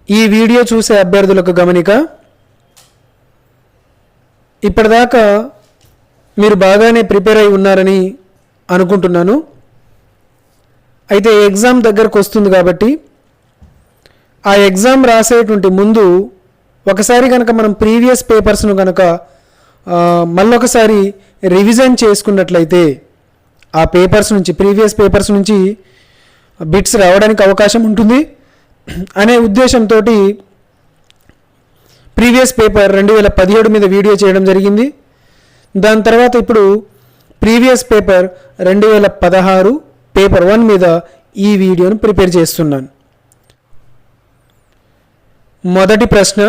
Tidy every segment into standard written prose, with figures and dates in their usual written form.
ఈ వీడియో చూసే అభ్యర్థులకు గమనిక, ఇప్పటిదాకా మీరు బాగానే ప్రిపేర్ అయి ఉన్నారని అనుకుంటున్నాను. అయితే ఎగ్జామ్ దగ్గరకు వస్తుంది కాబట్టి ఆ ఎగ్జామ్ రాసేటువంటి ముందు ఒకసారి కనుక మనం ప్రీవియస్ పేపర్స్ను కనుక మళ్ళొకసారి రివిజన్ చేసుకున్నట్లయితే ఆ పేపర్స్ నుంచి ప్రీవియస్ పేపర్స్ నుంచి బిట్స్ రావడానికి అవకాశం ఉంటుంది అనే ఉద్దేశంతో ప్రీవియస్ పేపర్ 2017 మీద వీడియో చేయడం జరిగింది. దాని తర్వాత ఇప్పుడు ప్రీవియస్ పేపర్ 2016 పేపర్ 1 మీద ఈ వీడియోను ప్రిపేర్ చేస్తున్నాను. మొదటి ప్రశ్న,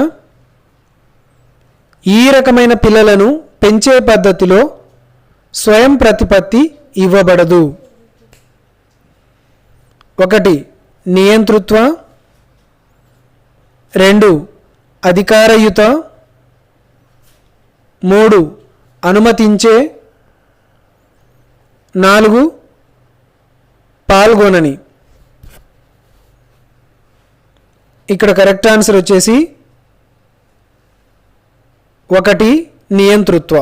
ఈ రకమైన పిల్లలను పెంచే పద్ధతిలో స్వయం ప్రతిపత్తి ఇవ్వబడదు. 1 నియంతృత్వ, 2 అధికారయుత, 3 అనుమతించే, 4 పాల్గొనని. ఇక్కడ కరెక్ట్ ఆన్సర్ వచ్చేసి 1 నియంతృత్వ.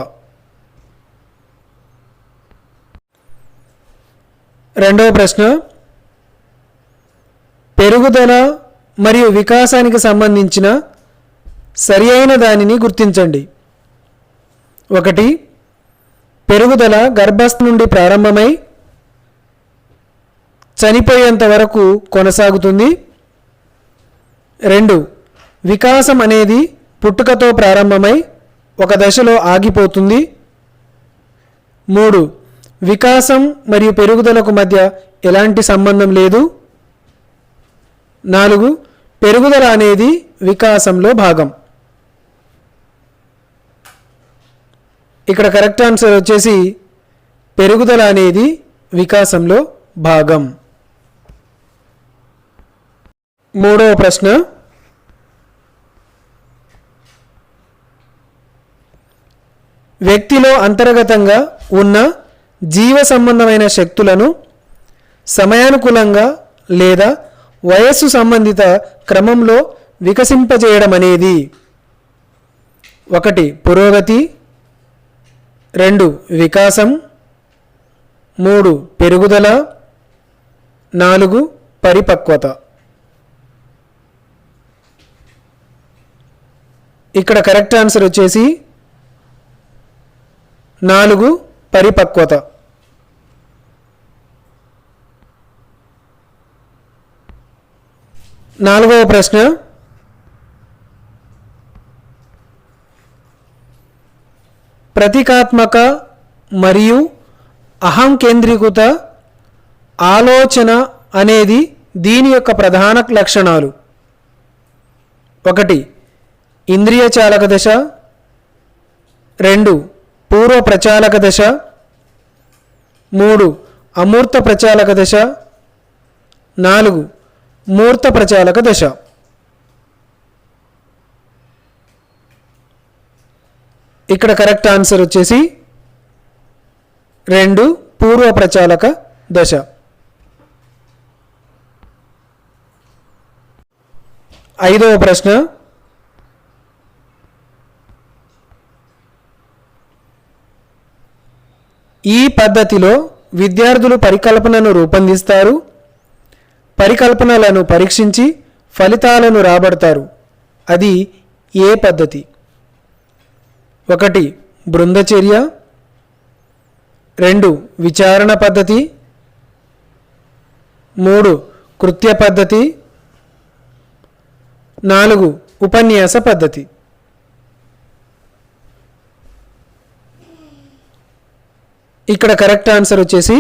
రెండవ ప్రశ్న, పెరుగుదల మరియు వికాసానికి సంబంధించిన సరి అయిన దానిని గుర్తించండి. 1 పెరుగుదల గర్భస్థ నుండి ప్రారంభమై చనిపోయేంత వరకు కొనసాగుతుంది. 2 వికాసం అనేది పుట్టుకతో ప్రారంభమై ఒక దశలో ఆగిపోతుంది. 3 వికాసం మరియు పెరుగుదలకు మధ్య ఎలాంటి సంబంధం లేదు. 4 పెరుగుదల అనేది వికాసంలో భాగం. ఇక్కడ కరెక్ట్ ఆన్సర్ వచ్చేసి పెరుగుదల అనేది వికాసంలో భాగం. మూడవ ప్రశ్న, వ్యక్తిలో అంతర్గతంగా ఉన్న జీవ సంబంధమైన శక్తులను సమయానుకూలంగా లేదా వయస్సు సంబంధిత క్రమంలో వికసింపజేయడం అనేది 1 పురోగతి, 2 వికాసం, 3 పెరుగుదల, 4 పరిపక్వత. ఇక్కడ కరెక్ట్ ఆన్సర్ వచ్చేసి 4 పరిపక్వత. 4వ ప్రశ్న, ప్రతీకాత్మక మరియు అహం కేంద్రీకృత ఆలోచన అనేది దీని యొక్క ప్రధాన లక్షణాలు. 1 ఇంద్రియ చాలక దశ, 2 పూర్వ ప్రచాలక దశ, 3 అమూర్త ప్రచాలక దశ, 4 మూర్త ప్రచాలక దశ. ఇక్కడ కరెక్ట్ ఆన్సర్ వచ్చేసి 2 పూర్వ ప్రచాలక దశ. 5వ ప్రశ్న, ఈ పద్ధతిలో విద్యార్థులు పరికల్పనను రూపొందిస్తారు, పరికల్పనలను పరీక్షించి ఫలితాలను రాబడతారు. అది ఏ పద్ధతి? 1 బృందచర్య, 2 విచారణ పద్ధతి, 3 కృత్య పద్ధతి, 4 ఉపన్యాస పద్ధతి. ఇక్కడ కరెక్ట్ ఆన్సర్ వచ్చేసి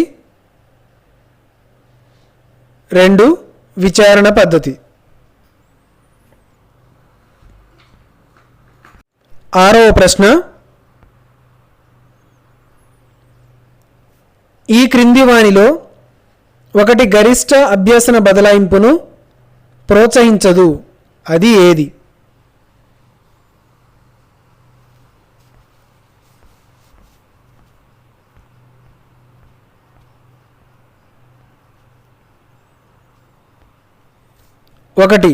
2 విచారణ పద్ధతి. 6వ ప్రశ్న, ఈ క్రింది వానిలో 1 గరిష్ట అభ్యసన బదలాయింపును ప్రోత్సహించదు. అది ఏది? 1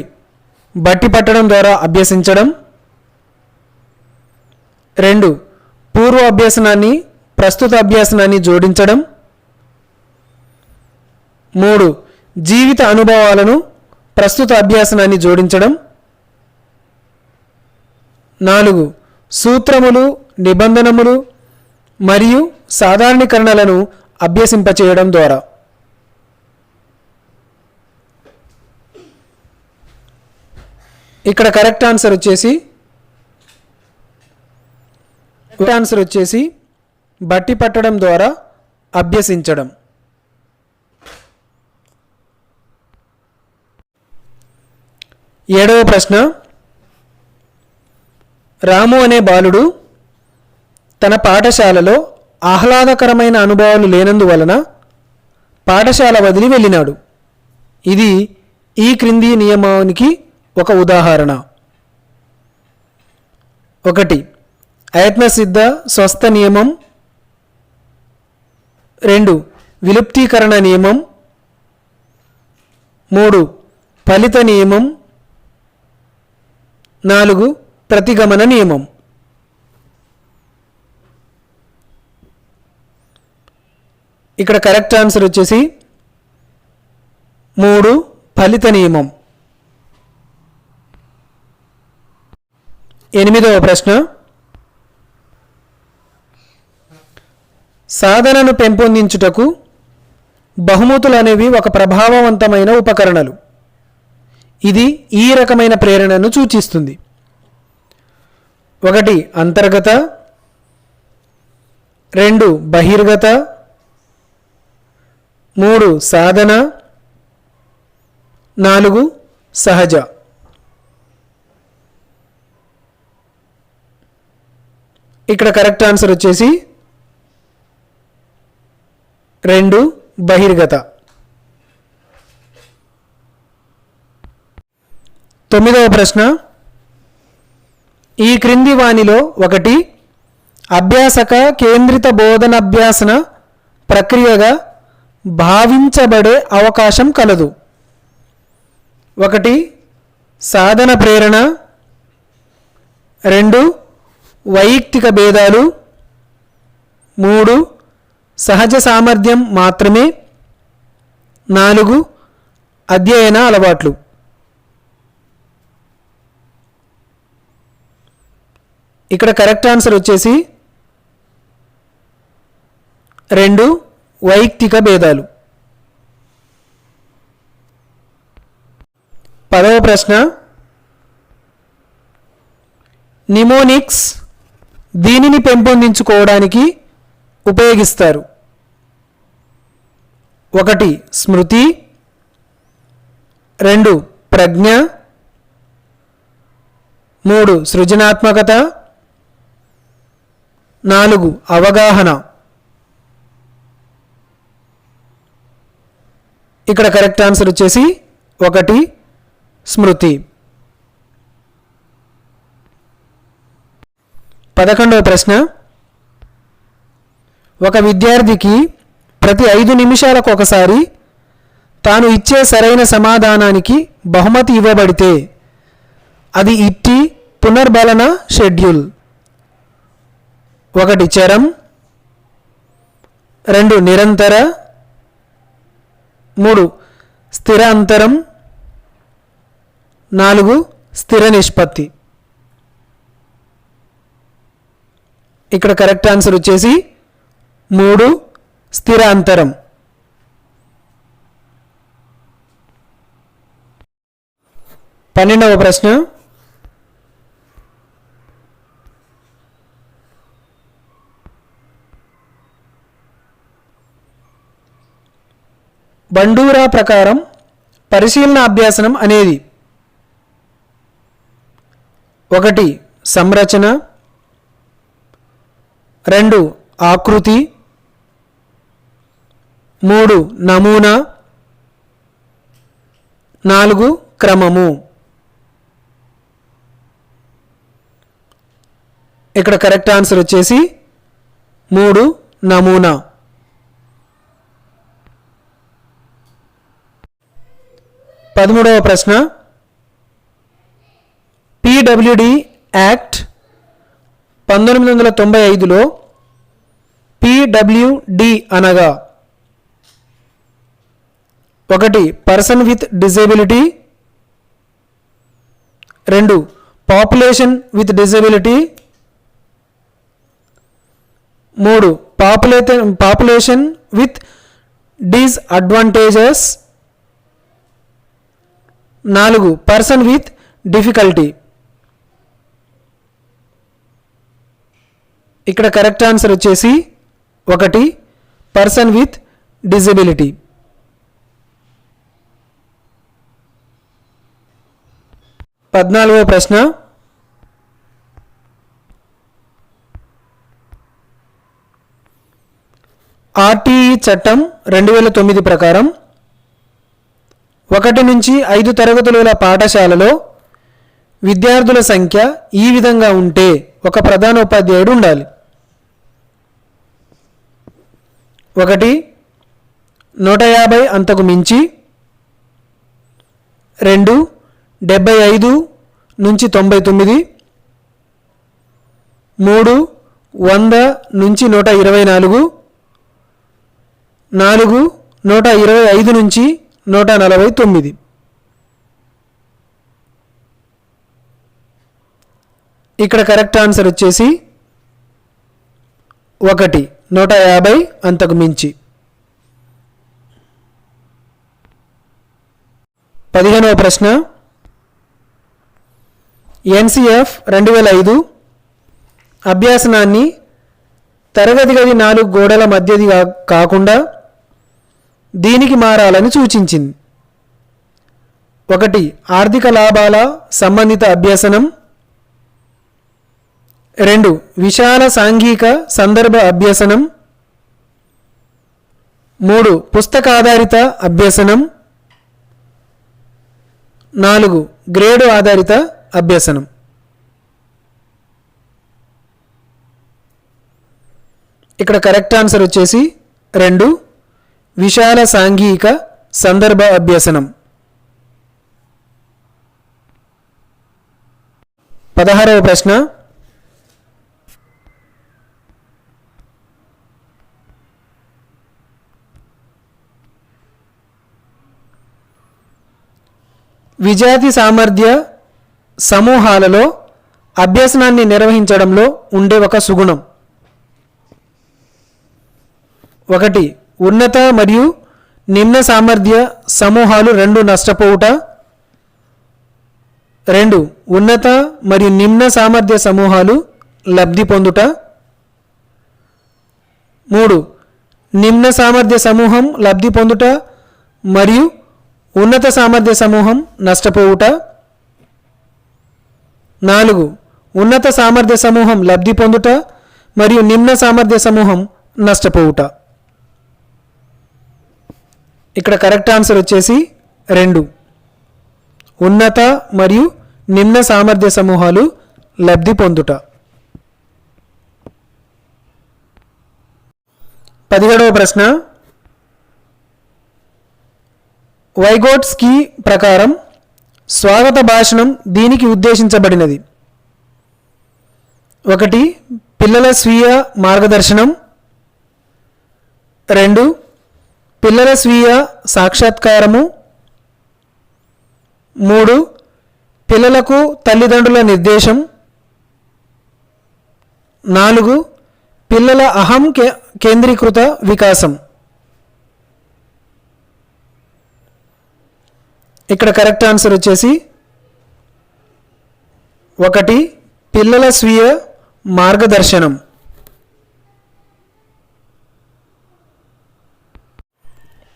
బట్టి పట్టడం ద్వారా అభ్యసించడం. 2 పూర్వ అభ్యసనాన్ని ప్రస్తుత అభ్యసనాన్ని జోడించడం. 3 జీవిత అనుభవాలను ప్రస్తుత అభ్యసనాన్ని జోడించడం. 4 సూత్రములు, నిబంధనములు మరియు సాధారణీకరణలను అభ్యసింపచేయడం ద్వారా. ఇక్కడ కరెక్ట్ ఆన్సర్ వచ్చేసి బట్టి పట్టడం ద్వారా అభ్యసించడం. 7వ ప్రశ్న. రాము అనే బాలుడు తన పాఠశాలలో ఆహ్లాదకరమైన అనుభవాలు లేనందువలన పాఠశాల వదిలి వెళ్ళినాడు. ఇది ఈ క్రింది నియమానికి ఒక ఉదాహరణ. 1 అయత్నసిద్ధ స్వస్థ నియమం. 2 విలుప్తీకరణ నియమం. 3 ఫలిత నియమం. 4 ప్రతిగమన నియమం. ఇక్కడ కరెక్ట్ ఆన్సర్ వచ్చేసి 3 ఫలిత నియమం. 8వ ప్రశ్న. సాధనను పెంపొందించుటకు బహుమతులు అనేవి ఒక ప్రభావవంతమైన ఉపకరణలు. ఇది ఈ రకమైన ప్రేరణను సూచిస్తుంది. 1 అంతర్గత. 2 బహిర్గత. 3 సాధన. 4 సహజ. ఇక్కడ కరెక్ట్ ఆన్సర్ వచ్చేసి 2 బహిర్గత. 9వ ప్రశ్న. ఈ క్రింది వానిలో 1 అభ్యాసక కేంద్రిత బోధనాభ్యాసన ప్రక్రియగా భావించబడే అవకాశం కలదు. 1 సాధన ప్రేరణ. 2 వైయక్తిక భేదాలు. 3 సహజ సామర్థ్యం మాత్రమే. 4 అధ్యయన అలవాట్లు. ఇక్కడ కరెక్ట్ ఆన్సర్ వచ్చేసి 2 వైయక్తిక భేదాలు. 10వ ప్రశ్న. నిమోనిక్స్ దీనిని పెంపొందించుకోవడానికి ఉపయోగిస్తారు. 1 స్మృతి. 2 ప్రజ్ఞ. 3 సృజనాత్మకత. 4 అవగాహన. ఇక్కడ కరెక్ట్ ఆన్సర్ వచ్చేసి 1 స్మృతి. 11వ ప్రశ్న. ఒక విద్యార్థికి ప్రతి 5 నిమిషాలకు ఒకసారి తాను ఇచ్చే సరైన సమాధానానికి బహుమతి ఇవ్వబడితే అది ఇట్టి పునర్బలన షెడ్యూల్. 1 చరం. 2 నిరంతర. 3 స్థిర అంతరం. 4 స్థిర నిష్పత్తి. ఇక్కడ కరెక్ట్ ఆన్సర్ వచ్చేసి 3 స్థిర అంతరం. 12వ ప్రశ్న. బండూరా ప్రకారం పరిశీలన అభ్యాసనం అనేది 1 సంరచన. 2 ఆకృతి. 3 నమూనా. 4 క్రమము. ఇక్కడ కరెక్ట్ ఆన్సర్ వచ్చేసి 3 నమూనా. 13వ ప్రశ్న. పిడబ్ల్యూడి యాక్ట్ 1995లో పిడబ్ల్యూడి అనగా 1 person with disability, 2 population with disability, 3 population with disadvantages, 4 person with difficulty. ఇక్కడ కరెక్ట్ ఆన్సర్ వచ్చేసి 1 పర్సన్ విత్ డిజబిలిటీ. 14వ ప్రశ్న, ఆర్టీఈ చట్టం 2009 ప్రకారం 1 నుంచి 5 తరగతుల పాఠశాలలో విద్యార్థుల సంఖ్య ఈ విధంగా ఉంటే ఒక ప్రధానోపాధ్యాయుడు ఉండాలి. 1 150 అంతకు మించి, 2 75 నుంచి 99, 3 100 నుంచి 124, 4 125 నుంచి 149. ఇక్కడ కరెక్ట్ ఆన్సర్ వచ్చేసి 1 150 అంతకు మించి. 15వ ప్రశ్న, ఎన్సిఎఫ్ 2005 అభ్యాసనాన్ని తరగతి గది 4 గోడల మధ్యది కాకుండా దీనికి మారాలని సూచించింది. 1 ఆర్థిక లాభాల సంబంధిత అభ్యసనం, 2 విశాల సాంఘిక సందర్భ అభ్యసనం, 3 పుస్తకాధారిత అభ్యసనం, 4 గ్రేడు ఆధారిత అభ్యసనం. ఇక్కడ కరెక్ట్ ఆన్సర్ వచ్చేసి 2 విశాల సాంఘిక సందర్భ అభ్యసనం. 16వ ప్రశ్న, విజాతి సామర్థ్య సమూహాలలో అభ్యసనాన్ని నిర్వహించడంలో ఉండే ఒక సుగుణం. 1 ఉన్నత మరియు నిమ్న సామర్థ్య సమూహాలు 2 నష్టపోవుట, 2 ఉన్నత మరియు నిమ్న సామర్థ్య సమూహాలు లబ్ధి పొందుట, 3 నిమ్న సామర్థ్య సమూహం లబ్ధి పొందుట మరియు ఉన్నత సామర్థ్య సమూహం నష్టపోవుట, 4 ఉన్నత సామర్థ్య సమూహం లబ్ధి పొందుట మరియు నిమ్న సామర్థ్య సమూహం నష్టపోవుట. ఇక్కడ కరెక్ట్ ఆన్సర్ వచ్చేసి 2 ఉన్నత మరియు నిమ్న సామర్థ్య సమూహాలు లబ్ధి పొందుట. 17వ ప్రశ్న, వైగోట్స్కీ ప్రకారం స్వాగత భాషణం దీనికి ఉద్దేశించబడినది. 1 పిల్లల స్వీయ మార్గదర్శనం, 2 పిల్లల స్వీయ సాక్షాత్కారము, 3 పిల్లలకు తల్లిదండ్రుల నిర్దేశం, 4 పిల్లల అహం కేంద్రీకృత వికాసం. ఇక్కడ కరెక్ట్ ఆన్సర్ వచ్చేసి 1 పిల్లల స్వీయ మార్గదర్శనం.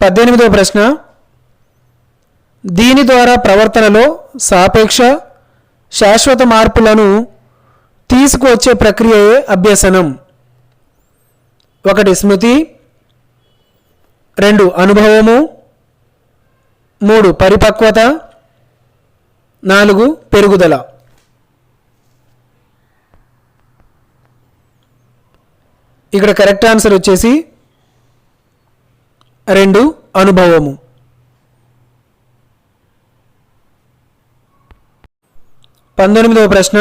18వ ప్రశ్న, దీని ద్వారా ప్రవర్తనలో సాపేక్ష శాశ్వత మార్పులను తీసుకువచ్చే ప్రక్రియయే అభ్యసనం. 1 స్మృతి, 2 అనుభవము, 3 పరిపక్వత, 4 పెరుగుదల. ఇక్కడ కరెక్ట్ ఆన్సర్ వచ్చేసి 2 అనుభవము. 19వ ప్రశ్న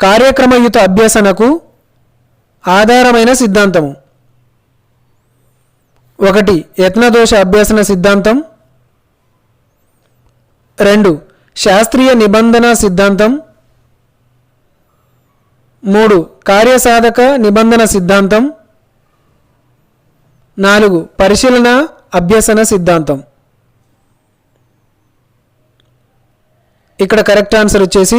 కార్యక్రమయుత అభ్యసనకు ఆధారమైన సిద్ధాంతము. 1 యత్నదోష అభ్యసన సిద్ధాంతం, 2 శాస్త్రీయ నిబంధన సిద్ధాంతం, 3 కార్యసాధక నిబంధన సిద్ధాంతం, 4 పరిశీలన అభ్యసన సిద్ధాంతం. ఇక్కడ కరెక్ట్ ఆన్సర్ వచ్చేసి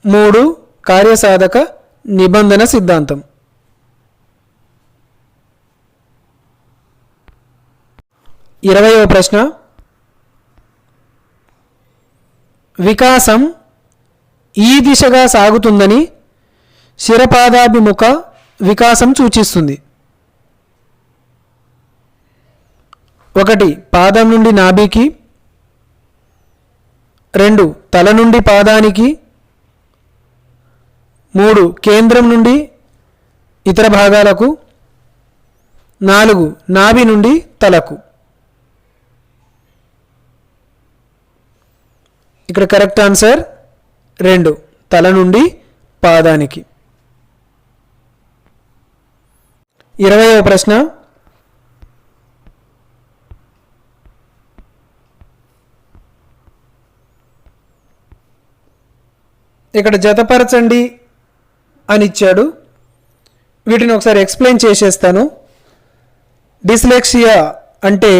3 కార్యసాధక నిబంధన సిద్ధాంతం. 20వ ప్రశ్న వికాసం ఈ దిశగా సాగుతుందని శిరపాదాభిముఖ వికాసం సూచిస్తుంది. 1 పాదం నుండి నాభికి, 2 తల నుండి పాదానికి, 3 కేంద్రం నుండి ఇతర భాగాలకు, 4 నాభి నుండి తలకు. ఇక్కడ కరెక్ట్ ఆన్సర్ 2 తల నుండి పాదానికి. 20వ ప్రశ్న ఇక్కడ జతపరచండి అని ఇచ్చాడు. వీటిని ఒకసారి ఎక్స్ప్లెయిన్ చేసేస్తాను. డిస్లెక్సియా అంటే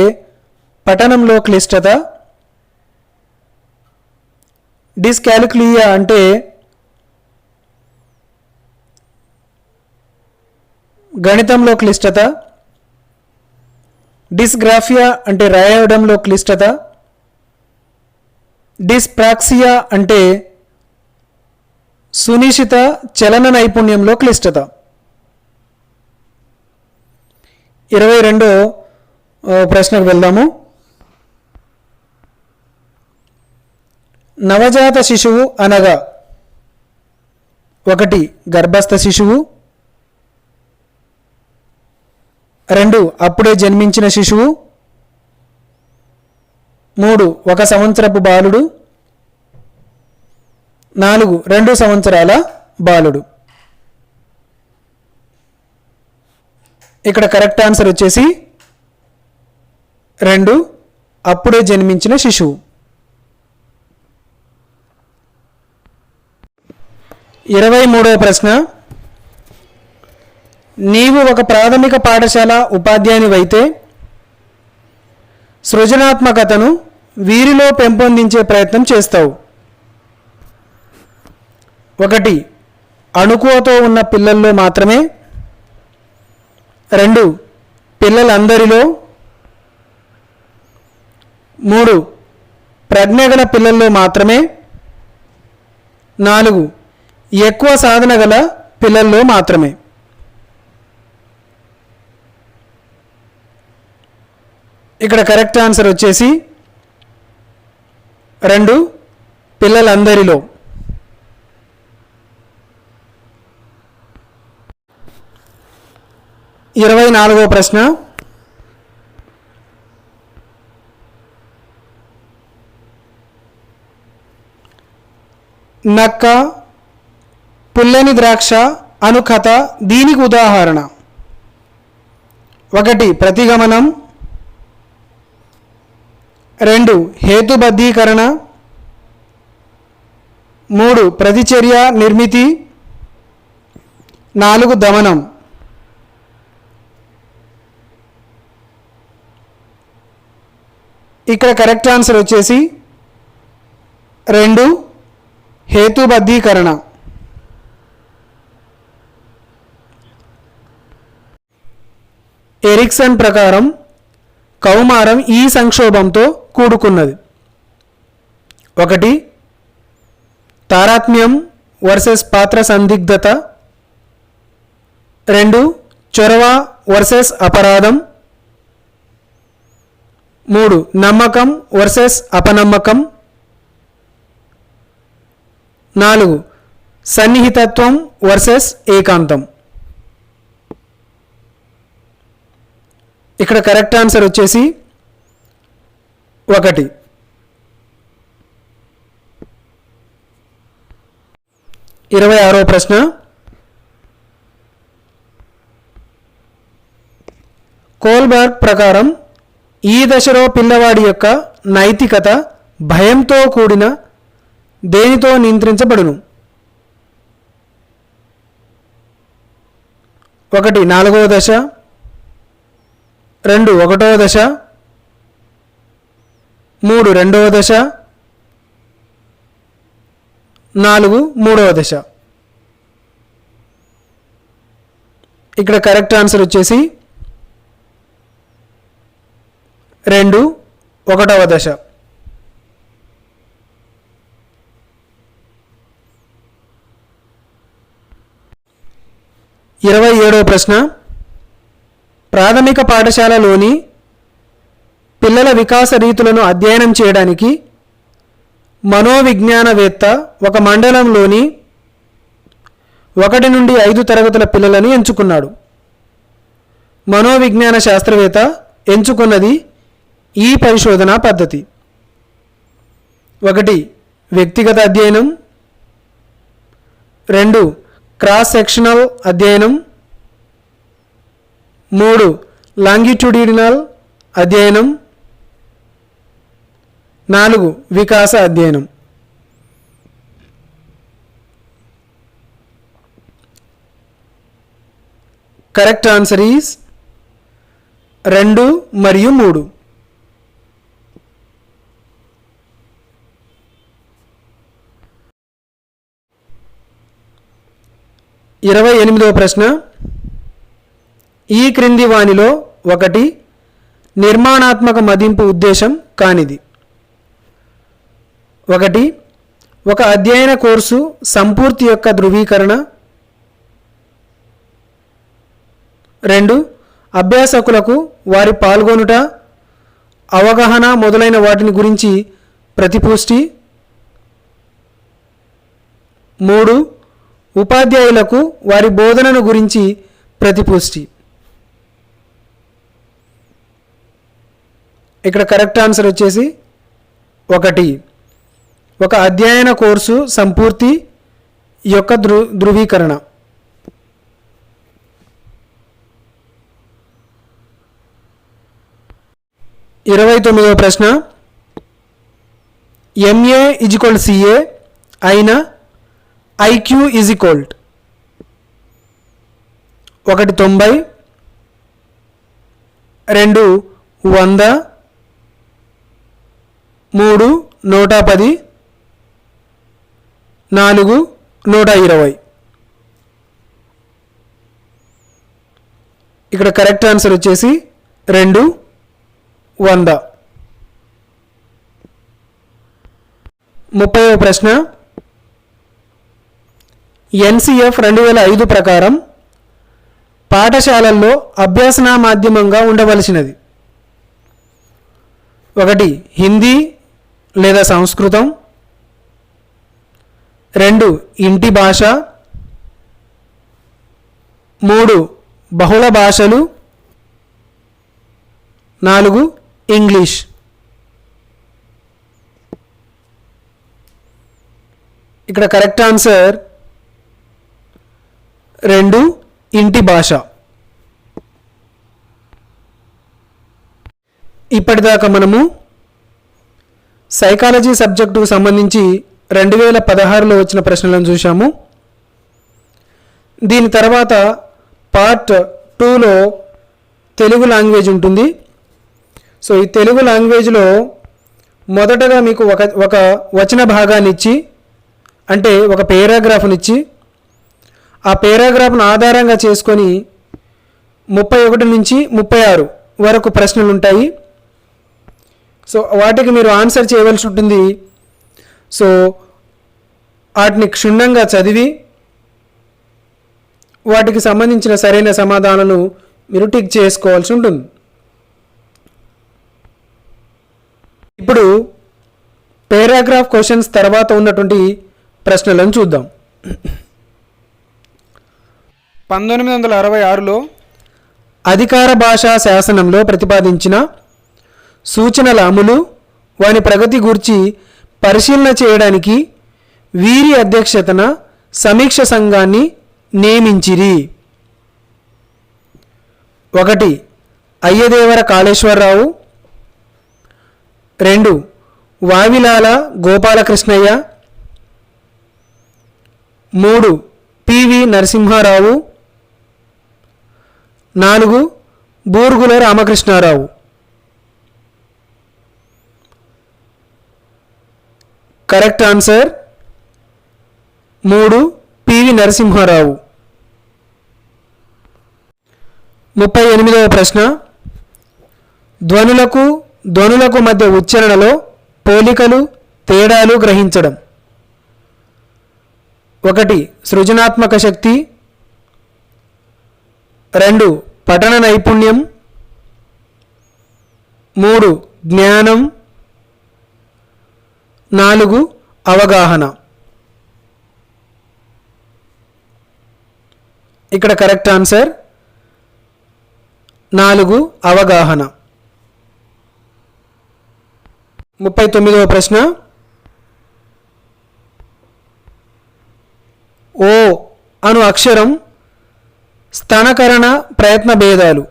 పఠనంలో క్లిష్టత, డిస్కాలిక్యులియా అంటే గణితంలో క్లిష్టత, డిస్గ్రాఫియా అంటే రాయడంలో క్లిష్టత, డిస్ప్రాక్సియా అంటే సునిశ్చిత చలన నైపుణ్యంలో క్లిష్టత. 22వ ప్రశ్నకు వెళ్దాము. నవజాత శిశువు అనగా 1 గర్భస్థ శిశువు, 2 అప్పుడే జన్మించిన శిశువు, 3 1 సంవత్సరపు బాలుడు, 4 2 సంవత్సరాల బాలుడు. ఇక్కడ కరెక్ట్ ఆన్సర్ వచ్చేసి 2 అప్పుడే జన్మించిన శిశువు. 23వ ప్రశ్న నీవు ఒక ప్రాథమిక పాఠశాల ఉపాధ్యాయునివైతే సృజనాత్మకతను వీరిలో పెంపొందించే ప్రయత్నం చేస్తావు. 1 అణుకువతో ఉన్న పిల్లల్లో మాత్రమే, 2 పిల్లలందరిలో, 3 ప్రజ్ఞ గల పిల్లల్లో మాత్రమే, 4 ఎక్కువ సాధన గల పిల్లల్లో మాత్రమే. ఇక్కడ కరెక్ట్ ఆన్సర్ వచ్చేసి 2 పిల్లలందరిలో. 24వ ప్రశ్న నక్క, పుల్లని ద్రాక్ష అను కథ దీనికి ఉదాహరణ. 1 ప్రతిగమనం, 2 హేతుబద్ధీకరణ, 3 ప్రతిచర్య నిర్మితి, 4 దమనం. ఇక్కడ కరెక్ట్ ఆన్సర్ వచ్చేసి 2 హేతుబద్ధీకరణ. ఎరిక్సన్ ప్రకారం కౌమారం ఈ సంక్షోభంతో కూడుకున్నది. 1 తారతమ్యం వర్సెస్ పాత్ర సందిగ్ధత, 2 చొరవ వర్సెస్ అపరాధం, 3 నమ్మకం వర్సెస్ అపనమ్మకం, 4 సన్నిహితత్వం వర్సెస్ ఏకాంతం. ఇక్కడ కరెక్ట్ ఆన్సర్ వచ్చేసి ఒకటి. 26వ ప్రశ్న, కోల్బర్గ్ ప్రకారం ఈ దశలో పిల్లవాడి యొక్క నైతికత భయంతో కూడిన దేనితో నియంత్రించబడును? 1 4వ దశ, 2 1వ దశ, 3 2వ దశ, 4 3వ దశ. ఇక్కడ కరెక్ట్ ఆన్సర్ వచ్చేసి 2 1వ దశ. 27వ ప్రశ్న, ప్రాథమిక పాఠశాలలోని పిల్లల వికాస రీతులను అధ్యయనం చేయడానికి మనోవిజ్ఞానవేత్త ఒక మండలంలోని 1 నుండి 5 తరగతుల పిల్లలను ఎంచుకున్నాడు. మనోవిజ్ఞాన శాస్త్రవేత్త ఎంచుకున్నది ఈ పరిశోధనా పద్ధతి: 1 వ్యక్తిగత అధ్యయనం, 2 క్రాస్ సెక్షనల్ అధ్యయనం, 3 లాంగిట్యూడినల్ అధ్యయనం, 4 వికాస అధ్యయనం. కరెక్ట్ ఆన్సర్ ఈస్ 2 మరియు 3. 28వ ప్రశ్న, ఈ క్రింది వానిలో 1 నిర్మాణాత్మక మదింపు ఉద్దేశం కానిది: 1 ఒక అధ్యయన కోర్సు సంపూర్తి యొక్క ధృవీకరణ, 2 అభ్యాసకులకు వారి పాల్గొనుట, అవగాహన మొదలైన వాటిని గురించి ప్రతిపుష్టి, 3 ఉపాధ్యాయులకు వారి బోధనను గురించి ప్రతిపుష్టి. ఇక్కడ కరెక్ట్ ఆన్సర్ వచ్చేసి 1 ఒక అధ్యయన కోర్సు సంపూర్తి యొక్క ధృవీకరణ. 29వ ప్రశ్న, MA = CA అయిన IQ = 1 90, 2 100, 3 110, 4 120. ఇక్కడ కరెక్ట్ ఆన్సర్ వచ్చేసి 2 100. 30వ ప్రశ్న, NCF 2005 ప్రకారం పాఠశాలల్లో అభ్యసన మాధ్యమంగా ఉండవలసినది: 1 హిందీ లేదా సంస్కృతం, 2 ఇంటి భాష, 3 బహుళ భాషలు, 4 ఇంగ్లీష్. ఇక్కడ కరెక్ట్ ఆన్సర్ 2 ఇంటి భాష. ఇప్పటిదాకా మనము సైకాలజీ సబ్జెక్టుకు సంబంధించి 2016లో వచ్చిన ప్రశ్నలను చూసాము. దీని తర్వాత పార్ట్ 2లో తెలుగు లాంగ్వేజ్ ఉంటుంది. సో ఈ తెలుగు లాంగ్వేజ్లో మొదటగా మీకు ఒక వచన భాగాన్ని ఇచ్చి, అంటే ఒక పేరాగ్రాఫ్నిచ్చి, ఆ పేరాగ్రాఫ్ను ఆధారంగా చేసుకొని 31 నుంచి 36 వరకు ప్రశ్నలు ఉంటాయి. సో వాటికి మీరు ఆన్సర్ చేయవలసి ఉంటుంది. సో వాటిని క్షుణ్ణంగా చదివి వాటికి సంబంధించిన సరైన సమాధానాలను మీరు టిక్ చేసుకోవాల్సి ఉంటుంది. ఇప్పుడు పేరాగ్రాఫ్ క్వశ్చన్స్ తర్వాత ఉన్నటువంటి ప్రశ్నలను చూద్దాం. 1966లో అధికార భాషా శాసనంలో ప్రతిపాదించిన సూచనల అమలు వాని ప్రగతి గూర్చి పరిశీలన చేయడానికి వీరి అధ్యక్షతన సమీక్ష సంఘాన్ని నియమించిరి. 1 అయ్యదేవర కాళేశ్వరరావు, 2 వావిలాల గోపాలకృష్ణయ్య, 3 పివి నరసింహారావు, 4 బూర్గుల రామకృష్ణారావు. Correct answer 3 PV Narasimha Rao. 38వ ప్రశ్న, ధ్వనులకు మధ్య ఉచ్చారణలో పోలికలు తేడాలు గ్రహించడం. 1 సృజనాత్మక శక్తి, 2 పఠన నైపుణ్యం, 3 జ్ఞానం, 4 అవగాహన. ఇక్కడ కరెక్ట్ ఆన్సర్ 4 అవగాహన. 39వ ప్రశ్న, ఓ అను అక్షరం స్థానకరణ ప్రయత్న భేదాలు.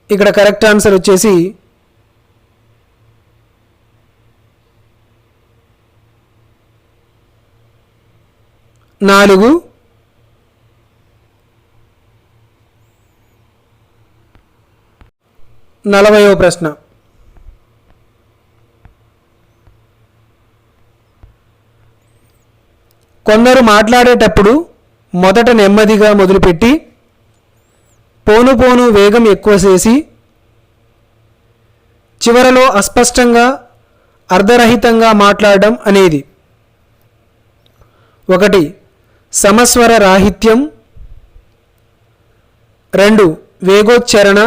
ఇక్కడ కరెక్ట్ ఆన్సర్ వచ్చేసి 4. 40వ ప్రశ్న, కొందరు మాట్లాడేటప్పుడు మొదట నెమ్మదిగా మొదలుపెట్టి పోను పోను వేగం ఎక్కువ చేసి చివరలో అస్పష్టంగా అర్ధరహితంగా మాట్లాడడం అనేది. 1 సమస్వర రాహిత్యం, 2 వేగోచ్చరణ,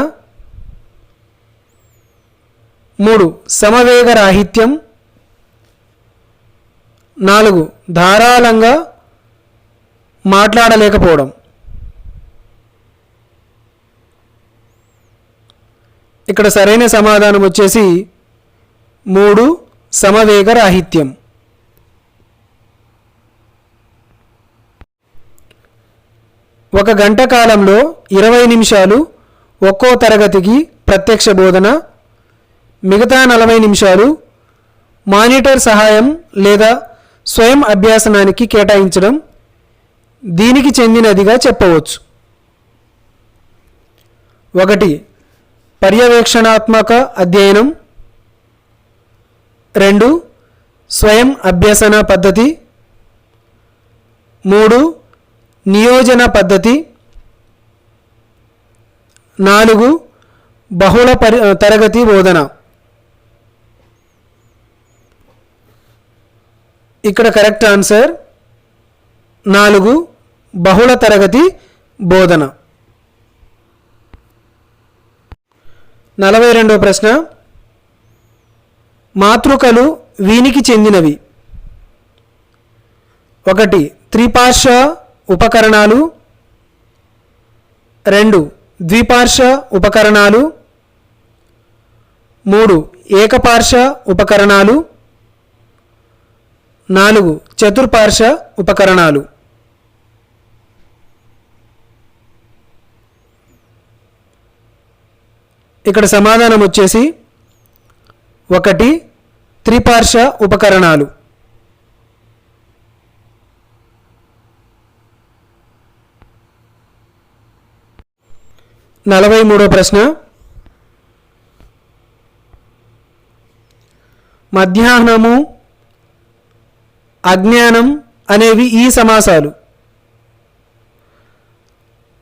3 సమవేగ రాహిత్యం, 4 ధారాళంగా మాట్లాడలేకపోవడం. ఇక్కడ సరైన సమాధానం వచ్చేసి 3 సమవేగ రాహిత్యం. ఒక గంట కాలంలో 20 నిమిషాలు ఒక్కో తరగతికి ప్రత్యక్ష బోధన, మిగతా 40 నిమిషాలు మానిటర్ సహాయం లేదా స్వయం అభ్యాసనానికి కేటాయించడం దీనికి చెందినదిగా చెప్పవచ్చు. 1 పర్యవేక్షణాత్మక అధ్యయనం, 2 స్వయం అభ్యసన పద్ధతి, 3 నియోజన పద్ధతి, 4 బహుళ తరగతి బోధన. ఇక్కడ కరెక్ట్ ఆన్సర్ 4 బహుళ తరగతి బోధన. 42వ ప్రశ్న, మాతృకలు వీనికి చెందినవి. 1 త్రిపార్శ్వ ఉపకరణాలు, 2 ద్విపార్శ్వ ఉపకరణాలు, 3 ఏకపార్శ్వ ఉపకరణాలు, 4 చతుర్పార్శ్వ ఉపకరణాలు. ఇక్కడ సమాధానం వచ్చేసి 1 త్రిపార్శ్వ ఉపకరణాలు. 43వ ప్రశ్న, మధ్యాహ్నము, అజ్ఞానం అనేవి ఈ సమాసాలు.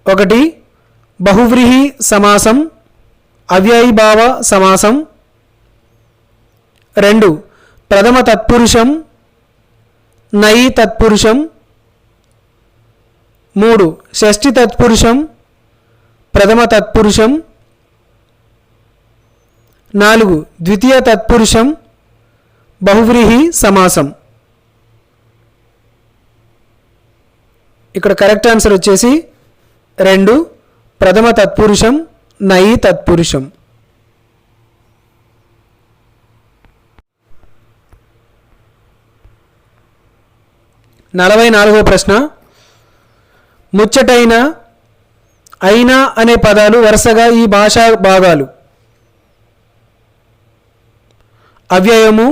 1 బహువ్రీహి సమాసం, అవ్యయీభావ సమాసం, 2 ప్రథమ తత్పురుషం, నయి తత్పురుషం, 3 షష్ఠి తత్పురుషం, ప్రథమ తత్పురుషం, 4 ద్వితీయ తత్పురుషం, బహువ్రీహి సమాసం. ఇక్కడ కరెక్ట్ ఆన్సర్ వచ్చేసి 2 ప్రథమ తత్పురుషం, నయి తత్పురుషం. 44వ ప్రశ్న, ముచ్చటైన, అయినా అనే పదాలు వరుసగా ఈ భాషా భాగాలు అవ్యయము,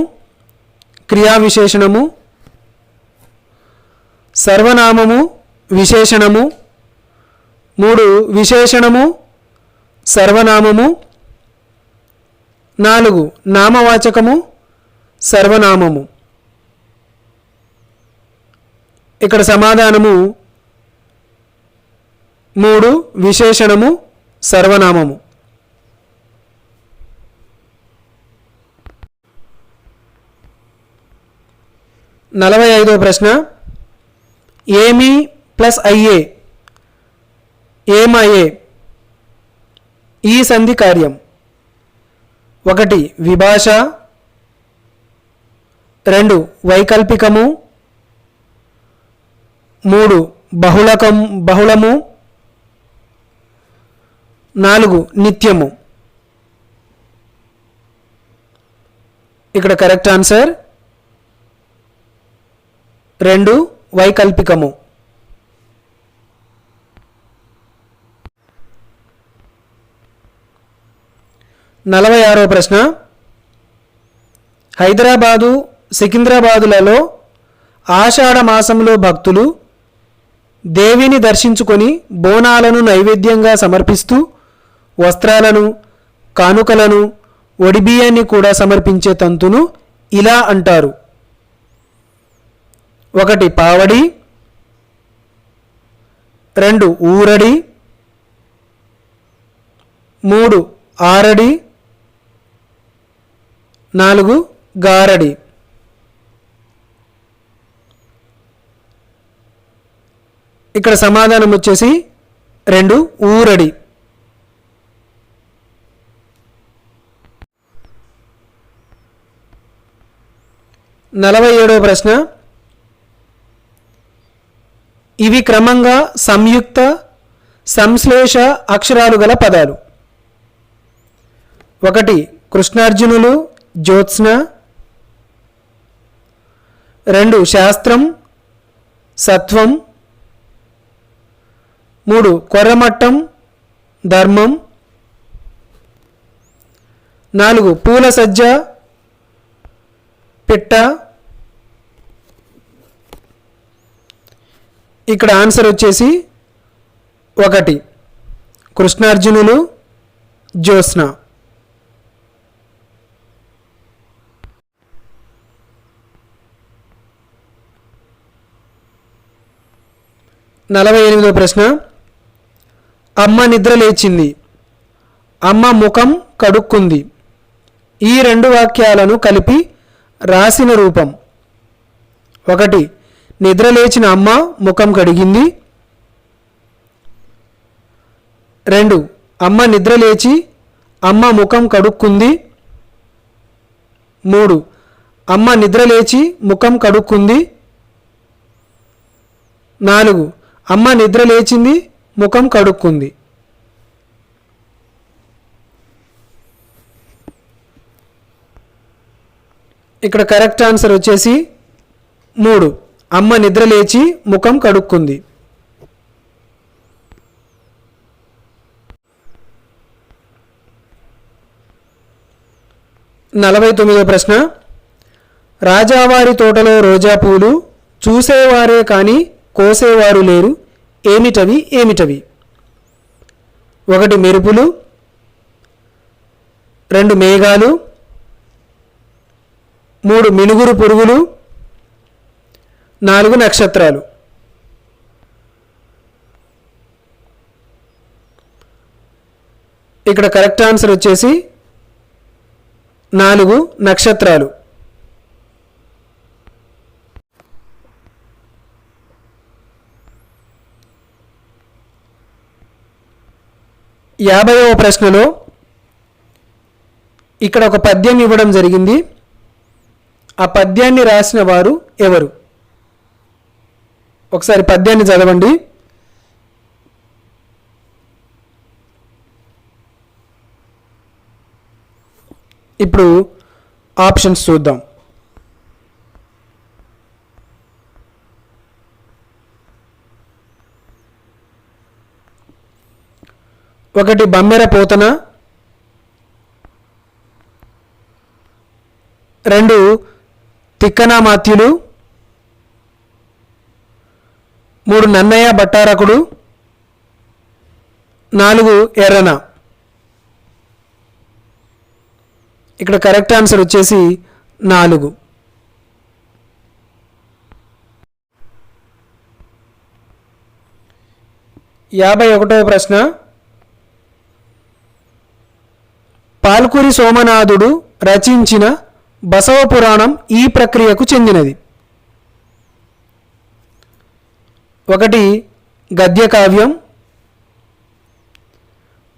క్రియా విశేషణము, సర్వనామము, విశేషణము, 3 విశేషణము, సర్వనామము, 4 నామవాచకము, సర్వనామము. ఇక్కడ సమాధానము 3 విశేషణము, సర్వనామము. 45వ ప్రశ్న, ఏమి ప్లస్ అయ్యే, ఏమయ్యే ఈ సంధి కార్యం 1 విభాష, 2 వైకల్పికము, 3 బహుళము, 4 నిత్యము. ఇక్కడ కరెక్ట్ ఆన్సర్ 2 వైకల్పికము. 46వ ప్రశ్న, హైదరాబాదు, సికింద్రాబాదులలో ఆషాఢ మాసంలో భక్తులు దేవిని దర్శించుకొని బోనాలను నైవేద్యంగా సమర్పిస్తూ వస్త్రాలను, కానుకలను, ఒడిబియ్యాన్ని కూడా సమర్పించే తంతును ఇలా అంటారు. 1 పావడి, 2 ఊరడి, 3 ఆరడి, 4 గారడి. ఇక్కడ సమాధానం వచ్చేసి 2 ఊరడి. 47వ ప్రశ్న, ఇవి క్రమంగా సంయుక్త, సంశ్లేష అక్షరాలు గల పదాలు. 1 కృష్ణార్జునులు, జ్యోత్స్న, 2 శాస్త్రం, సత్వం, 3 కొర్రమట్టం, ధర్మం, 4 పూల సజ్జ, పిట్ట. ఇక్కడ ఆన్సర్ వచ్చేసి 1 కృష్ణార్జునులు, జ్యోత్స్న. 48వ ప్రశ్న, అమ్మ నిద్ర లేచింది, అమ్మ ముఖం కడుక్కుంది ఈ 2 వాక్యాలను కలిపి రాసిన రూపం. 1 నిద్ర లేచిన అమ్మ ముఖం కడిగింది, 2 అమ్మ నిద్ర లేచి అమ్మ ముఖం కడుక్కుంది, 3 అమ్మ నిద్ర లేచి ముఖం కడుక్కుంది, 4 అమ్మ నిద్ర లేచింది ముఖం కడుక్కుంది. ఇక్కడ కరెక్ట్ ఆన్సర్ వచ్చేసి 3 అమ్మ నిద్ర లేచి ముఖం కడుక్కుంది. 49వ ప్రశ్న, రాజావారి తోటలో రోజా పూలు చూసేవారే కానీ కోసేవారు లేరు, ఏమిటవి ఏమిటవి? 1 మెరుపులు, 2 మేఘాలు, 3 మినుగురు పురుగులు, 4 నక్షత్రాలు. ఇక్కడ కరెక్ట్ ఆన్సర్ వచ్చేసి 4 నక్షత్రాలు. 50వ ప్రశ్నలో ఇక్కడ ఒక పద్యం ఇవ్వడం జరిగింది. ఆ పద్యాన్ని రాసిన వారు ఎవరు? ఒకసారి పద్యాన్ని చదవండి. ఇప్పుడు ఆప్షన్స్ చూద్దాం. ఒకటి బమ్మెర పోతన, 2 తిక్కన మాత్యులు, 3 నన్నయ్య బట్టారకుడు, 4 ఎర్రన. ఇక్కడ కరెక్ట్ ఆన్సర్ వచ్చేసి 4. 51వ ప్రశ్న, పాల్కురి సోమనాథుడు రచించిన బసవ పురాణం ఈ ప్రక్రియకు చెందినది. 1 గద్య కావ్యం,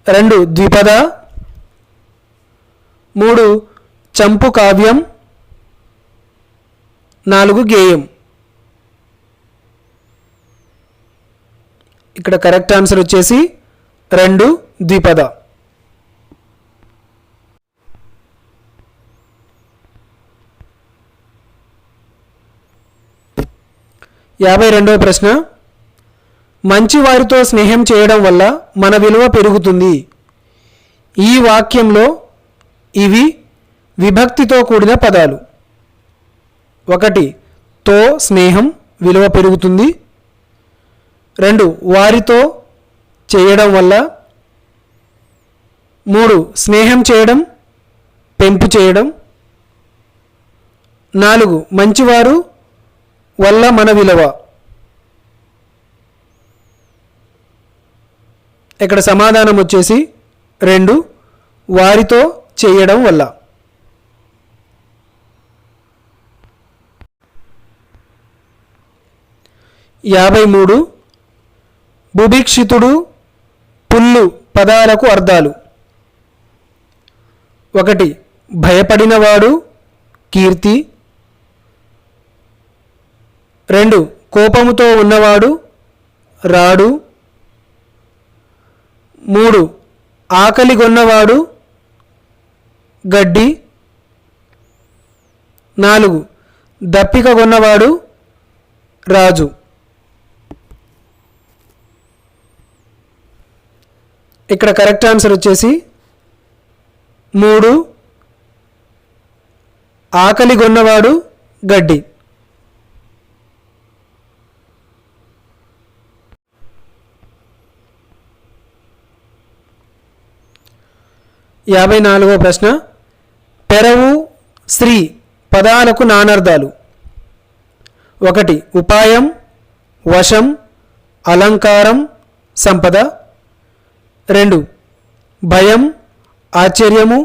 2 ద్విపద, 3 చంపు కావ్యం, 4 గేయం. ఇక్కడ కరెక్ట్ ఆన్సర్ వచ్చేసి 2 ద్విపద. 52వ ప్రశ్న, మంచి వారితో స్నేహం చేయడం వల్ల మన విలువ పెరుగుతుంది. ఈ వాక్యంలో ఇవి విభక్తితో కూడిన పదాలు. 1 తో స్నేహం విలువ పెరుగుతుంది, 2 వారితో చేయడం వల్ల, 3 స్నేహం చేయడం పెంపు చేయడం, 4 మంచివారు వల్ల మన విలువ. ఇక్కడ సమాధానం వచ్చేసి 2 వారితో చేయడం వల్ల. 53 బుభిక్షితుడు పుల్లు పదాలకు అర్థాలు. 1 భయపడినవాడు కీర్తి, 2 కోపముతో ఉన్నవాడు రాడు, 3 ఆకలిగొన్నవాడు గడ్డి, 4 దప్పికగొన్నవాడు రాజు. ఇక్కడ కరెక్ట్ ఆన్సర్ వచ్చేసి 3 ఆకలిగొన్నవాడు గడ్డి. 54వ ప్రశ్న, పెరవు శ్రీ పదాలకు నానార్థాలు. 1 ఉపాయం, వశం, అలంకారం, సంపద, 2 భయం, ఆశ్చర్యము,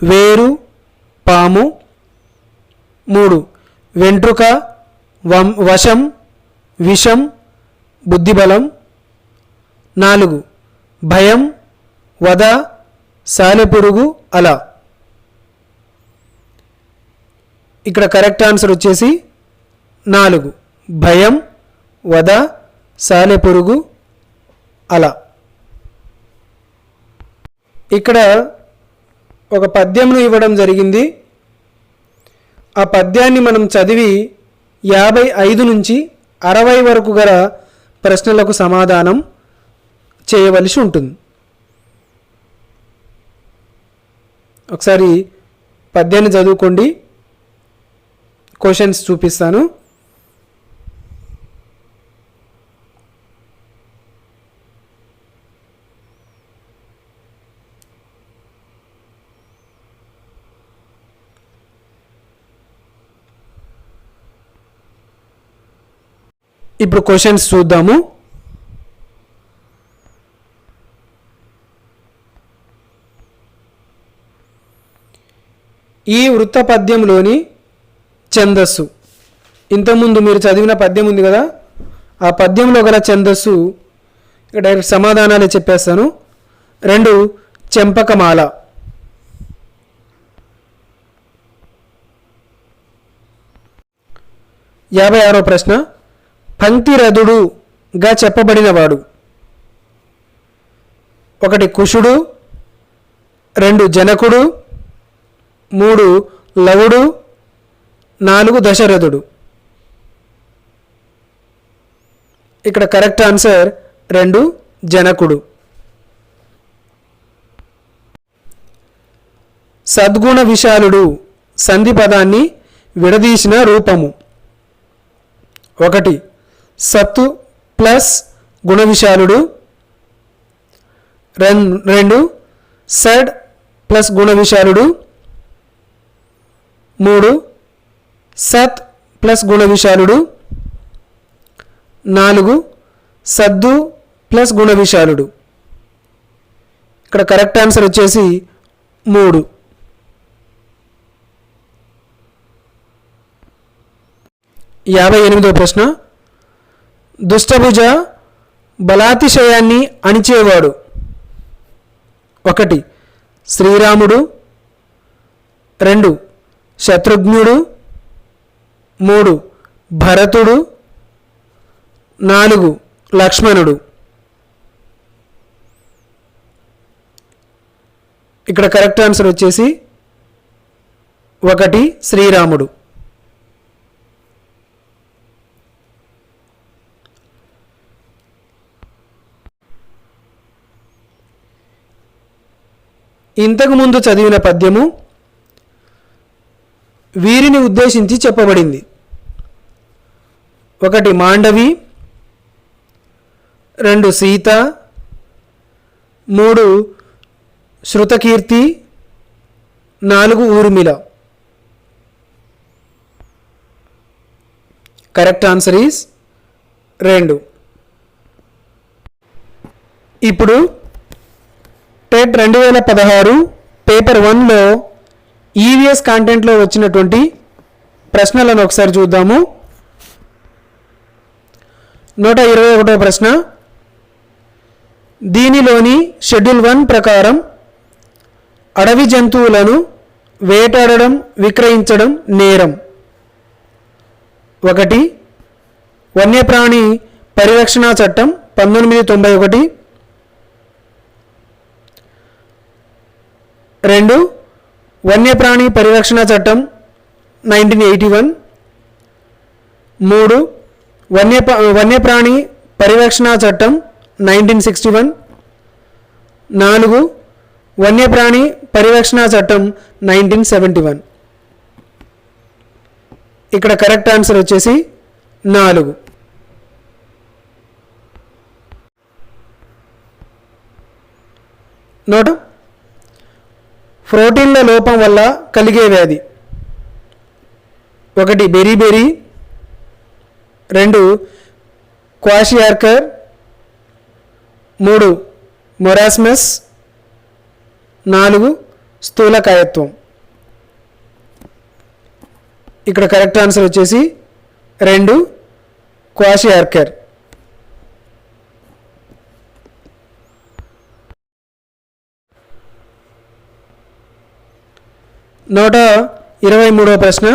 వేరు, పాము, 3 వెంట్రుక, వశం, విషం, బుద్ధిబలం, 4 భయం, వద, సాలెపురుగు, అల. ఇక్కడ కరెక్ట్ ఆన్సర్ వచ్చేసి 4 భయం, వద, సాలెపురుగు, అల. ఇక్కడ ఒక పద్యంను ఇవ్వడం జరిగింది. ఆ పద్యాన్ని మనం చదివి 55 నుంచి 60 వరకు గల ప్రశ్నలకు సమాధానం చేయవలసి ఉంటుంది. ఒకసారి పద్యాన్ని చదువుకోండి, క్వశ్చన్స్ చూపిస్తాను. ఇప్పుడు క్వశ్చన్స్ చూద్దాము. ఈ వృత్త పద్యంలోని ఛందస్సు, ఇంతకుముందు మీరు చదివిన పద్యం ఉంది కదా, ఆ పద్యంలో గల ఛందస్సు డైరెక్ట్ సమాధానాలే చెప్పేస్తాను. 2 చెంపకమాల, 56వ ప్రశ్న, పంక్తిరథుడుగా చెప్పబడినవాడు. 1 కుశుడు, 2 జనకుడు, 3 లవుడు, 4 దశరథుడు. ఇక్కడ కరెక్ట్ ఆన్సర్ 2 జనకుడు. సద్గుణ విశాలుడు సంధి పదాన్ని విడదీసిన రూపము. 1 సత్తు ప్లస్ గుణ విశాలుడు. 2 సడ్ ప్లస్ గుణ విశాలుడు. 3 సత్ ప్లస్ గుణ విశాలుడు. 4 సద్దు ప్లస్ గుణ విశాలుడు. ఇక్కడ కరెక్ట్ ఆన్సర్ వచ్చేసి 3. 58వ ప్రశ్న. దుష్టభుజ బలాతిశయాన్ని అణిచేవాడు. 1 శ్రీరాముడు. 2 శత్రుఘ్నుడు. 3 భరతుడు. 4 లక్ష్మణుడు. ఇక్కడ కరెక్ట్ ఆన్సర్ వచ్చేసి 1 శ్రీరాముడు. ఇంతకు ముందు చదివిన పద్యము వీరిని ఉద్దేశించి చెప్పబడింది. 1 Mandovi. 2 Sita. 3 Shrutakirti. 4 Urmila. Correct answer is 2. ఇప్పుడు టెట్ 2016 పేపర్ 1లో ఈవీఎస్ కాంటెంట్లో వచ్చినటువంటి ప్రశ్నలను ఒకసారి చూద్దాము. 121వ ప్రశ్న. దీనిలోని షెడ్యూల్ 1 ప్రకారం అడవి జంతువులను వేటాడడం విక్రయించడం నేరం. 1 వన్యప్రాణి పరిరక్షణ చట్టం 1991. 2 వన్యప్రాణి పరిరక్షణ చట్టం 1981. 3 వన్యప్రాణి పరిరక్షణ చట్టం 1961. 4 వన్యప్రాణి పరిరక్షణ చట్టం 1971. ఇక్కడ కరెక్ట్ ఆన్సర్ వచ్చేసి 4. నోట్. ప్రోటీన్ల లోపం వల్ల కలిగే వ్యాధి. 1 బెరీబెరీ. 2 క్వాషియార్కర్. 3 మొరాస్మస్. 4 స్థూలకాయత్వం. ఇక్కడ కరెక్ట్ ఆన్సర్ వచ్చేసి 2 క్వాషియార్కర్. నూట 23వ ప్రశ్న.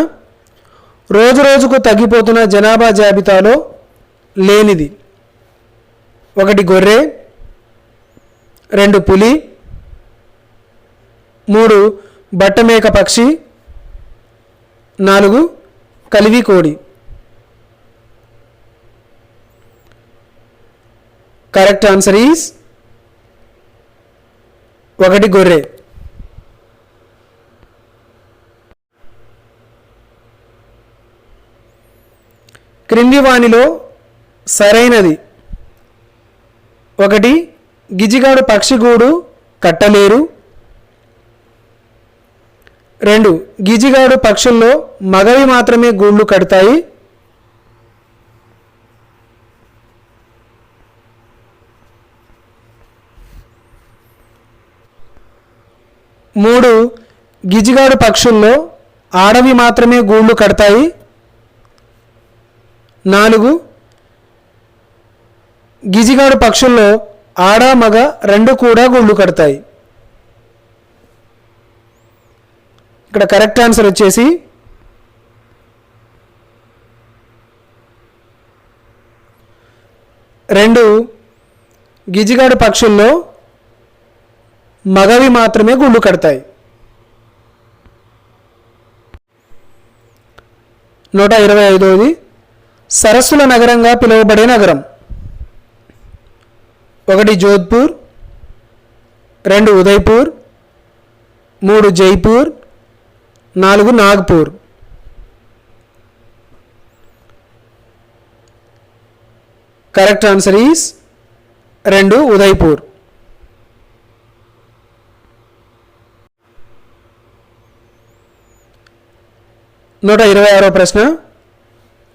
రోజు రోజుకు తగ్గిపోతున్న జనాభా జాబితాలో లేనిది. 1 గొర్రె. 2 పులి. 3 బట్టమేక పక్షి. 4 కలివి కోడి. కరెక్ట్ ఆన్సర్ ఈస్ 1 గొర్రె. క్రింది వానిలో సరైనది. 1 గిజిగాడు పక్షిగూడు కట్టలేరు. 2 గిజిగాడు పక్షుల్లో మగవి మాత్రమే గూళ్ళు కడతాయి. 3 గిజిగాడు పక్షుల్లో ఆడవి మాత్రమే గూళ్ళు కడతాయి. 4 గిజిగాడు పక్షుల్లో ఆడ మగ 2 కూడా గూళ్ళు కడతాయి. ఇక్కడ కరెక్ట్ ఆన్సర్ వచ్చేసి 2 గిజిగాడు పక్షుల్లో మగవి మాత్రమే గూళ్ళు కడతాయి. 125ది. సరస్సుల నగరంగా పిలువబడే నగరం. 1 Jodhpur. 2 Udaipur. 3 Jaipur, 4 Nagpur. Correct answer is 2 Udaipur. 126వ ప్రశ్న.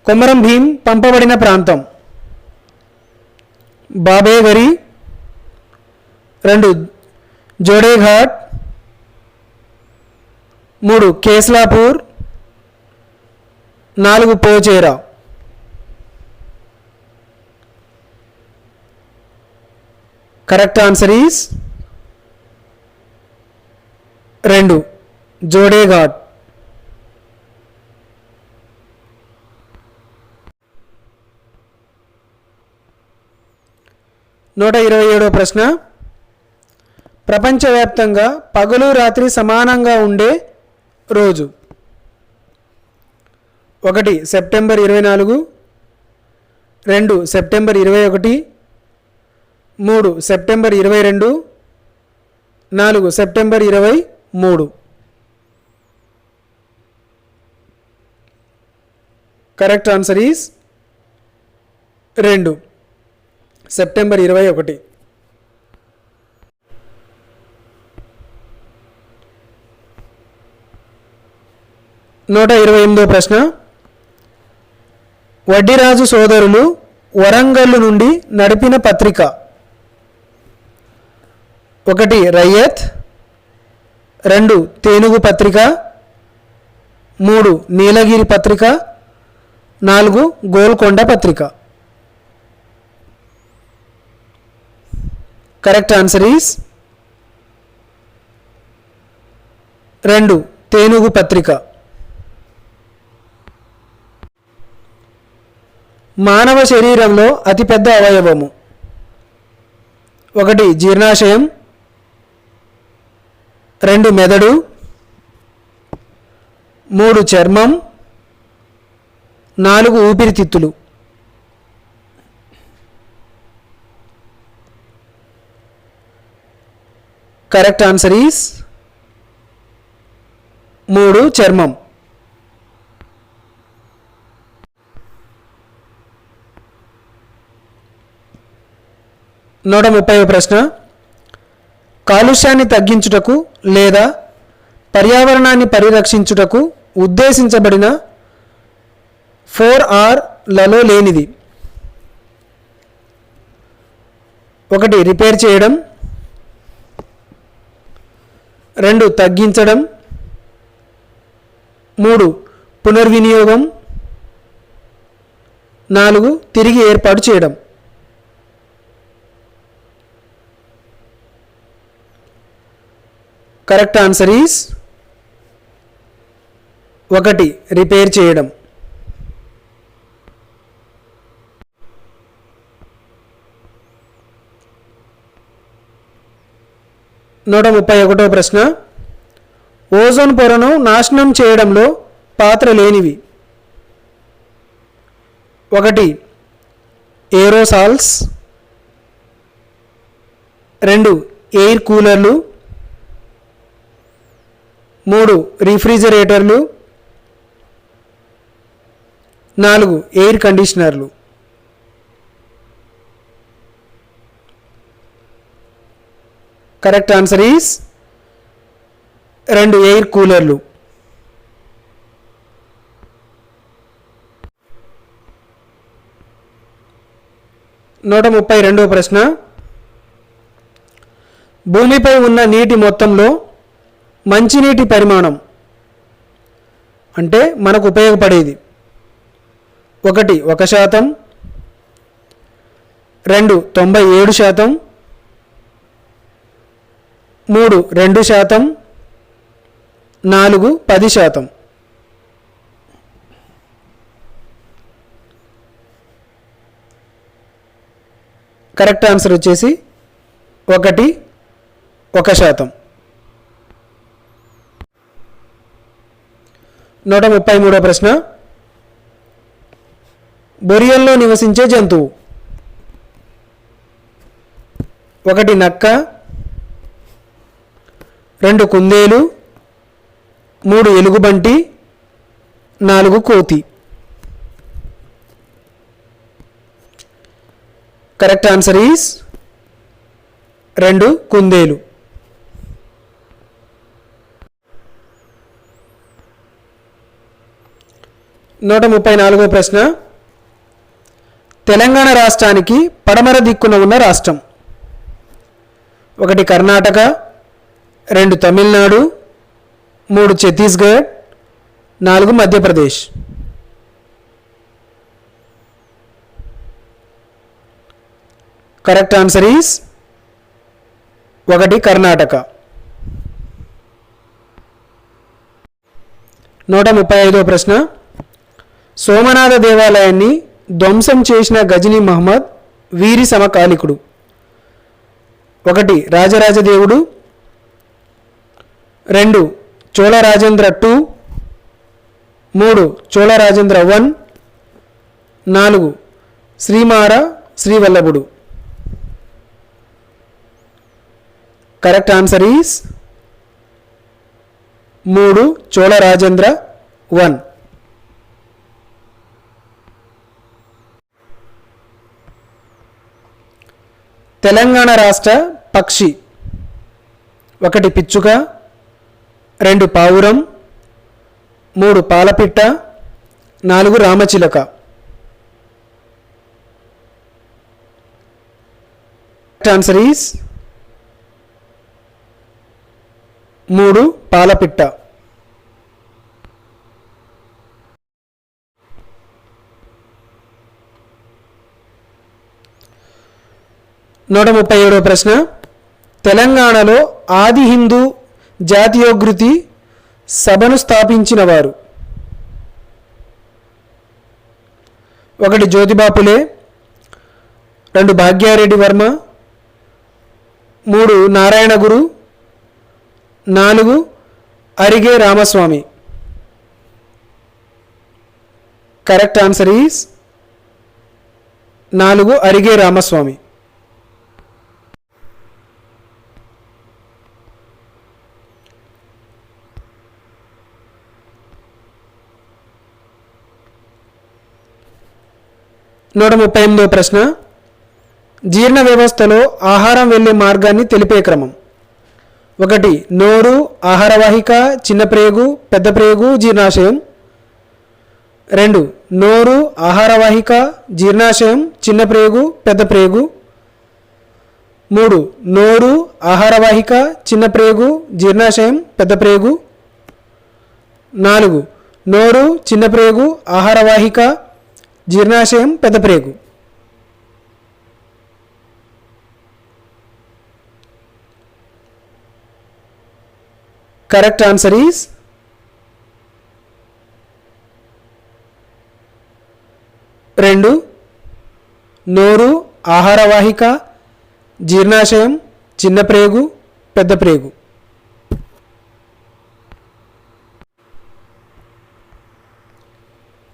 కొమరం భీం పంపబడిన ప్రాంతం. Babejhari, 2 Jodeghat, 3 Keslapur, 4 Pochera. Correct answer is 2 Jodeghat. 127వ ప్రశ్న. ప్రపంచవ్యాప్తంగా పగలు రాత్రి సమానంగా ఉండే రోజు. 1 September 24, 2 September 21, 3 September 22, 4 September 23. Correct answer is 2 September 21. 128వ ప్రశ్న. వడ్డీరాజు సోదరులు వరంగల్లు నుండి నడిపిన పత్రిక. 1 రయ్యత్, 2 తెనుగు పత్రిక, 3 నీలగిరి పత్రిక, 4 గోల్కొండ పత్రిక. కరెక్ట్ ఆన్సర్ ఈస్ 2 తెనుగు పత్రిక. మానవ శరీరంలో అతిపెద్ద అవయవము. 1 జీర్ణాశయం, 2 మెదడు, 3 చర్మం, 4 ఊపిరితిత్తులు. కరెక్ట్ ఆన్సర్ ఈస్ 3 చర్మం. 130వ ప్రశ్న. కాలుష్యాన్ని తగ్గించుటకు లేదా పర్యావరణాన్ని పరిరక్షించుటకు ఉద్దేశించబడిన 4Rలలో లేనిది. 1 రిపేర్ చేయడం, 2 తగ్గించడం, 3 పునర్వినియోగం, 4 తిరిగి ఏర్పాటు చేయడం. కరెక్ట్ ఆన్సర్ ఈస్ 1 రిపేర్ చేయడం. 131వ ప్రశ్న. ఓజోన్ పొరను నాశనం చేయడంలో పాత్ర లేనివి. 1 ఏరోసాల్స్, 2 ఎయిర్ కూలర్లు, 3 రిఫ్రిజిరేటర్లు, 4 ఎయిర్ కండిషనర్లు. కరెక్ట్ ఆన్సర్ ఈస్ 2 ఎయిర్ కూలర్లు. 132వ ప్రశ్న. భూమిపై ఉన్న నీటి మొత్తంలో మంచినీటి పరిమాణం అంటే మనకు ఉపయోగపడేది. 1 1%, 2 97%, 3 2%, 4 10%. కరెక్ట్ ఆన్సర్ వచ్చేసి 1 1%. 133వ ప్రశ్న. బొరియల్లో నివసించే జంతువు. 1 నక్క, 2 కుందేలు, 3 ఎలుగుబంటి, 4 కోతి. కరెక్ట్ ఆన్సర్ ఈస్ 2 కుందేలు. 134వ ప్రశ్న. తెలంగాణ రాష్ట్రానికి పడమర దిక్కున ఉన్న రాష్ట్రం. 1 Karnataka, 2 Tamil Nadu, 3 Chhattisgarh, 4 Madhya Pradesh. Correct answer is 1 Karnataka. 135వ ప్రశ్న. సోమనాథ దేవాలయాన్ని ధ్వంసం చేసిన గజనీ మహమ్మద్ వీరి సమకాలికుడు. 1 రాజరాజదేవుడు, 2 చోళ రాజేంద్ర 2, 3 చోళ రాజేంద్ర 1, 4 శ్రీమార శ్రీవల్లభుడు. Correct answer is 3 Chola Rajendra 1. Telangana రాష్ట్ర పక్షి. 1 పిచ్చుక, 2 పావురం, 3 పాలపిట్ట, 4 రామచిలక. Answer is 3 పాలపిట్ట. 137వ ప్రశ్న. తెలంగాణలో ఆది హిందూ జాతీయోద్గృతి సభను స్థాపించిన వారు. 1 Jyotiba Phule, 2 Bhagya Reddy Varma, 3 Narayana Guru, 4 Arige Ramaswamy. Correct answer is 4 Arige Ramaswamy. 138వ ప్రశ్న. జీర్ణ వ్యవస్థలో ఆహారం వెళ్ళే మార్గాన్ని తెలిపే క్రమం. 1 నోరు, ఆహారవాహిక, చిన్న ప్రేగు, పెద్ద ప్రేగు, జీర్ణాశయం. 2 నోరు, ఆహారవాహిక, జీర్ణాశయం, చిన్న ప్రేగు, పెద్ద ప్రేగు. 3 నోరు, ఆహారవాహిక, చిన్న ప్రేగు, జీర్ణాశయం, పెద్ద ప్రేగు. 4 నోరు, చిన్న ప్రేగు, ఆహారవాహిక, జీర్ణాశయం, పెద్ద ప్రేగు. కరెక్ట్ ఆన్సర్ ఈస్ 2 నోరు, ఆహారవాహిక, జీర్ణాశయం, చిన్న ప్రేగు, పెద్ద ప్రేగు.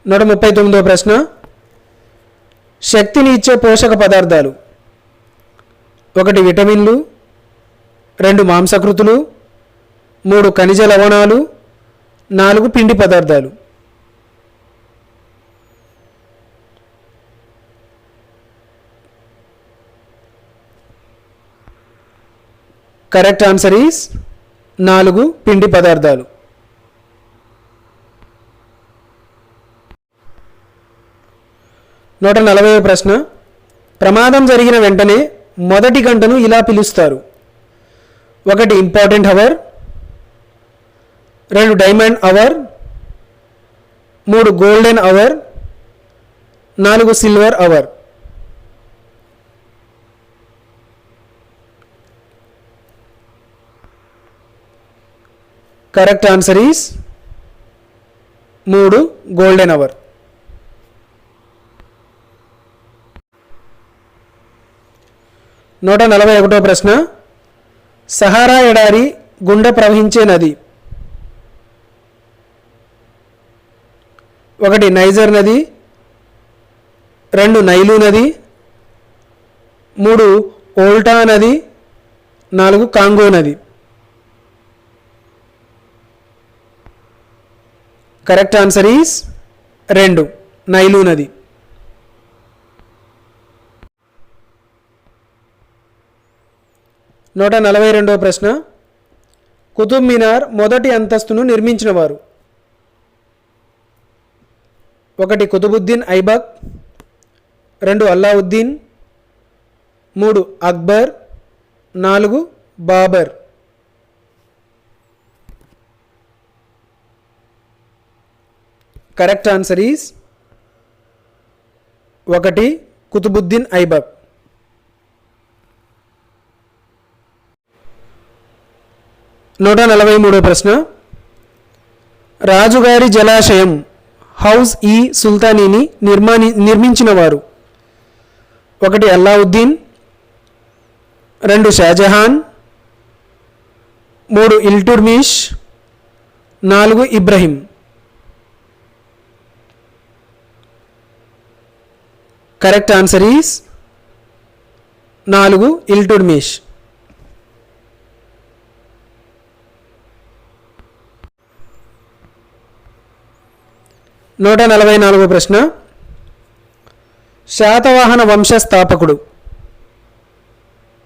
139వ ప్రశ్న. శక్తిని ఇచ్చే పోషక పదార్థాలు. 1 విటమిన్లు, 2 మాంసకృతులు, 3 ఖనిజ లవణాలు, 4 పిండి పదార్థాలు. కరెక్ట్ ఆన్సర్ ఈస్ 4 పిండి పదార్థాలు. 140వ ప్రశ్న. ప్రమాదం జరిగిన వెంటనే మొదటి గంటను ఇలా పిలుస్తారు. 1 important hour, 2 diamond hour, 3 golden hour, 4 silver hour. Correct answer is 3 golden hour. 141వ ప్రశ్న. సహారా ఎడారి గుండె ప్రవహించే నది. 1 నైజర్ నది, 2 నైలు నది, 3 ఓల్టా నది, 4 కాంగో నది. కరెక్ట్ ఆన్సర్ ఈస్ 2 నైలు నది. నూట 42వ ప్రశ్న. కుతుబ్ మినార్ మొదటి అంతస్తును నిర్మించిన వారు? 1 Qutbuddin Aibak, 2 Alauddin, 3 Akbar, 4 Babar. Correct answer is 1 Qutbuddin Aibak. నూట 43వ ప్రశ్న. రాజుగారి జలాశయం హౌజ్ ఈ సుల్తానీని నిర్మించిన వారు? 1 Alauddin, 2 Shahjahan, 3 Iltutmish, 4 Ibrahim. Correct answer is 4 Iltutmish. నూట 44వ ప్రశ్న. శాతవాహన వంశ స్థాపకుడు?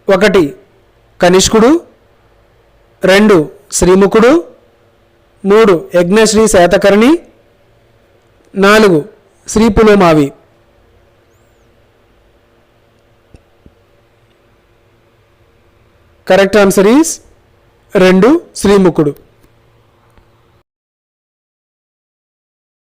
1 కనిష్కుడు, 2 శ్రీముఖుడు, 3 Yajnashri Satakarni, 4 Sri Pulomavi. Correct answer is 2 శ్రీముఖుడు.